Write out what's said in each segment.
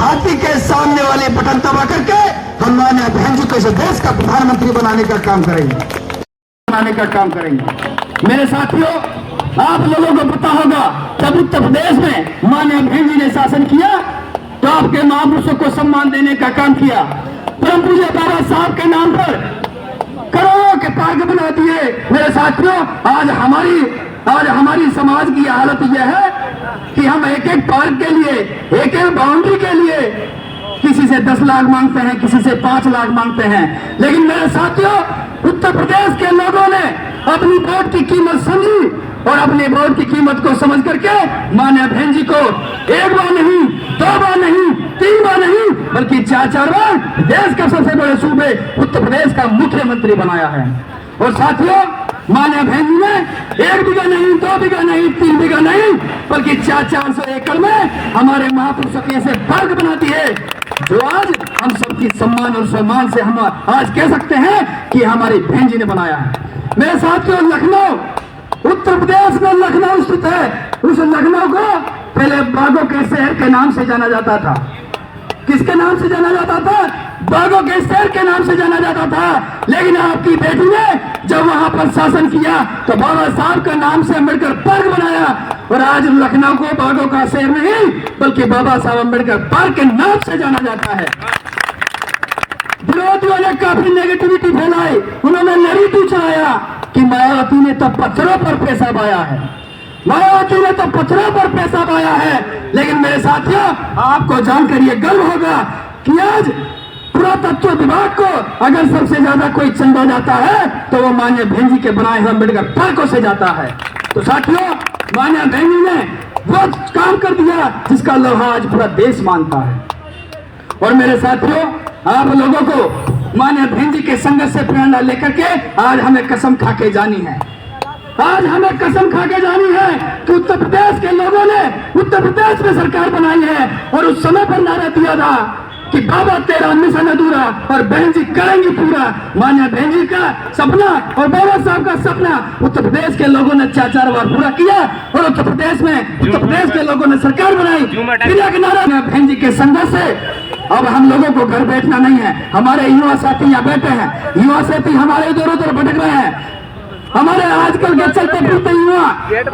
हाथी के सामने वाले बटन दबा करके हम माननीय बहन जी को इस देश का प्रधानमंत्री बनाने का काम करेंगे। मेरे साथियों, आप लोगों को पता होगा जब उत्तर प्रदेश में माननीय बहन जी ने शासन किया तो आपके महापुरुषों को सम्मान देने का काम किया। परम पूज्य बाबा साहब के नाम पर करोड़ों के पार्क बना दिए। मेरे साथियों, आज हमारी समाज की हालत यह है कि हम एक एक पार्क के लिए, एक एक बाउंड्री के लिए किसी से 10 लाख मांगते हैं, किसी से 5 लाख मांगते हैं। लेकिन मेरे साथियों, उत्तर प्रदेश के लोगों ने अपनी वोट की कीमत समझी और अपने वोट की कीमत को समझ करके माननीय बहन जी को 1 बार नहीं, 2 बार नहीं, 3 बार नहीं, बल्कि 4 बार देश का सबसे बड़े सूबे उत्तर प्रदेश का मुख्यमंत्री बनाया है। और साथियों, माननीय बहन जी ने 1 बीघा नहीं, 2 बीघा नहीं, 3 बीघा नहीं, बल्कि 400 एकड़ में हमारे महापुरुषों के ऐसे पार्क बनाती है जो आज हम सबकी सम्मान और सम्मान से हम आज कह सकते हैं कि हमारी बहन जी ने बनाया है। मेरे साथियों, लखनऊ, उत्तर प्रदेश में लखनऊ स्थित है। उस लखनऊ को पहले बागों के शहर के नाम से जाना जाता था। किसके नाम से जाना जाता था? बागों के शहर के नाम से जाना जाता था। लेकिन आपकी बेटी ने जब वहां पर शासन किया तो बाबा साहब का नाम से अम्बेडकर पार्क बनाया और आज लखनऊ को बागों का शहर नहीं बल्कि बाबा साहब अम्बेडकर पार्क के नाम से जाना जाता है। विरोधियों ने काफी नेगेटिविटी फैलाई, उन्होंने नैरेटिव चलाया कि मायावती ने तो पत्थरों पर पैसा पाया है, मायावती ने तो पत्थरों पर पैसा पाया है। लेकिन मेरे साथियों, आपको जानकर ये गर्व होगा कि आज पुरातत्व विभाग को अगर सबसे ज्यादा कोई चंदा जाता है तो वो माननीय बहन जी के बनाए हुए अम्बेडकर पार्कों से जाता है। तो साथियों, माननीय बहन जी ने वो काम कर दिया जिसका लोहा आज पूरा देश मानता है। और मेरे साथियों, आप लोगों को माननीय बहन जी के संघर्ष से प्रेरणा लेकर के आज हमें कसम खा के जानी है। आज हमें कसम खा के जानी है कि उत्तर प्रदेश के लोगों ने उत्तर प्रदेश में सरकार बनाई है और उस समय पर नारा दिया था कि बाबा तेरा मिशन अधूरा और बहन जी करेंगी पूरा। माननीय बहन जी का सपना और बाबा साहब का सपना उत्तर प्रदेश के लोगों ने 4 बार पूरा किया और उत्तर प्रदेश के लोगों ने सरकार बनाई। फिर नारा बहन जी के संघर्ष से अब हम लोगों को घर बैठना नहीं है। हमारे युवा साथी यहाँ बैठे हैं, युवा साथी हमारे इधर उधर भटक रहे हैं। हमारे आजकल के चलते फिरते युवा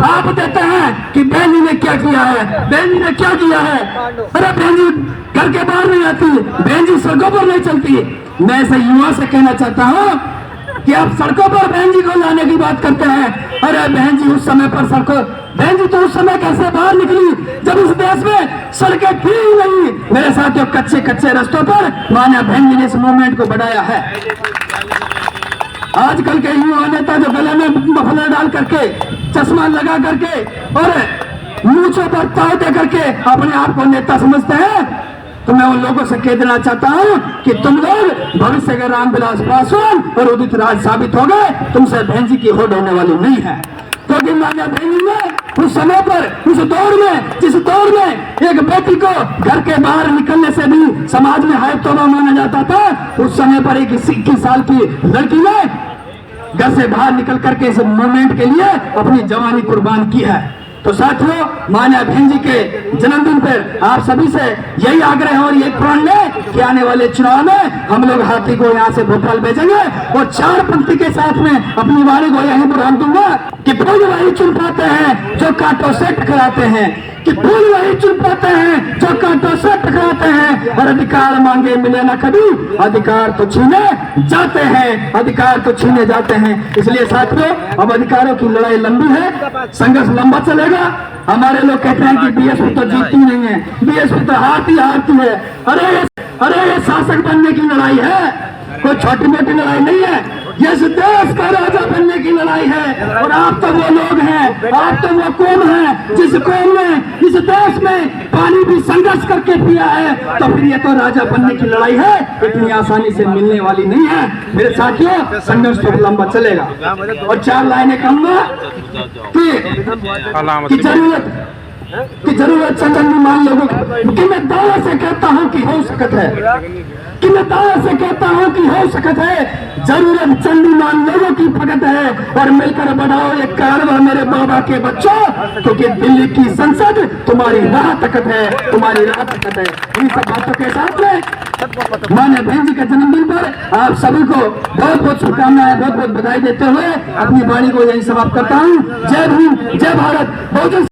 आप देते हैं कि बहन जी ने क्या किया है, बहन जी ने क्या किया है। अरे बहन जी घर के बाहर नहीं आती, बहन जी सड़कों पर नहीं चलती। मैं ऐसे युवा से कहना चाहता हूँ कि आप सड़कों पर बहन जी को लाने की बात करते हैं। अरे बहन जी उस समय पर सड़कों, बहन जी तो उस समय कैसे बाहर निकली जब इस देश में सड़कें थी ही नहीं। मेरे साथियों, कच्चे रास्तों पर माननीय बहन जी ने इस मूवमेंट को बढ़ाया है। आजकल के युवा नेता जो गले में मफलर डाल करके, चश्मा लगा करके और मूंछों पर ताव दे करके अपने आप को नेता समझते हैं, तो मैं उन लोगों से कह देना चाहता हूं कि तुम लोग भविष्य के रामविलास पासवान और उदित राज साबित हो गए। तुमसे बहन जी की होड़ होने वाली नहीं है। क्योंकि माननीय बहन जी ने उस समय पर, उस दौर में, जिस दौर में एक बेटी को घर के बाहर निकलने से भी समाज में हाय तौबा माना जाता था, उस समय पर एक 21 साल की लड़की ने घर से बाहर निकल करके इस मूवमेंट के लिए अपनी जवानी कुर्बान की है। तो साथियों, माननीय बहन जी के जन्मदिन पर आप सभी से यही आग्रह है और ये प्रण ले कि आने वाले चुनाव में हम लोग हाथी को यहाँ से भोपाल भेजेंगे और 4 पंक्ति के साथ में अपनी वाणी को यही बुढ़ा दूंगा कि फूल वही चुन पाते हैं जो कांटों से टकराते हैं, कि फूल वही चुन पाते हैं जो कांटों से टकराते हैं। और अधिकार मांगे मिले ना कभी, अधिकार तो छीने जाते हैं, अधिकार तो छीने जाते हैं। इसलिए साथियों, अब अधिकारों की लड़ाई लंबी है, संघर्ष लंबा चलेगा। हमारे लोग कहते हैं कि बीएसपी तो जीतती नहीं है, बीएसपी तो हारती है। अरे ये शासक बनने की लड़ाई है, कोई छोटी मोटी लड़ाई नहीं है। ये देश का राजा बनने की लड़ाई है। और आप तो वो लोग हैं, आप तो वो कौम है जिस कौम ने इस देश में पानी भी संघर्ष करके पिया है। तो फिर ये तो राजा बनने की लड़ाई है, इतनी आसानी से मिलने वाली नहीं है। मेरे साथियों, संघर्ष तो लंबा चलेगा। और 4 लाइनें कहूंगा कि जरूरत चंद मान लोगों की मैं दावा से कहता कहता हूँ कि हो सकत है, कि मैं दावा से कहता हूँ कि हो सकत है। जरूरत चंडीमान लोगों की फकत है, और मिलकर बढ़ाओ एक कारवा मेरे बाबा के बच्चों, क्योंकि दिल्ली की संसद तुम्हारी राह तकत है, तुम्हारी राह तकत है। इन सब बातों के साथ में मान्य बहन जी के जन्मदिन पर आप सभी को बहुत बहुत शुभकामनाएं, बहुत बहुत बधाई देते हुए अपनी वाणी को यही समाप्त करता हूँ। जय भीम, जय भारत, बहुजन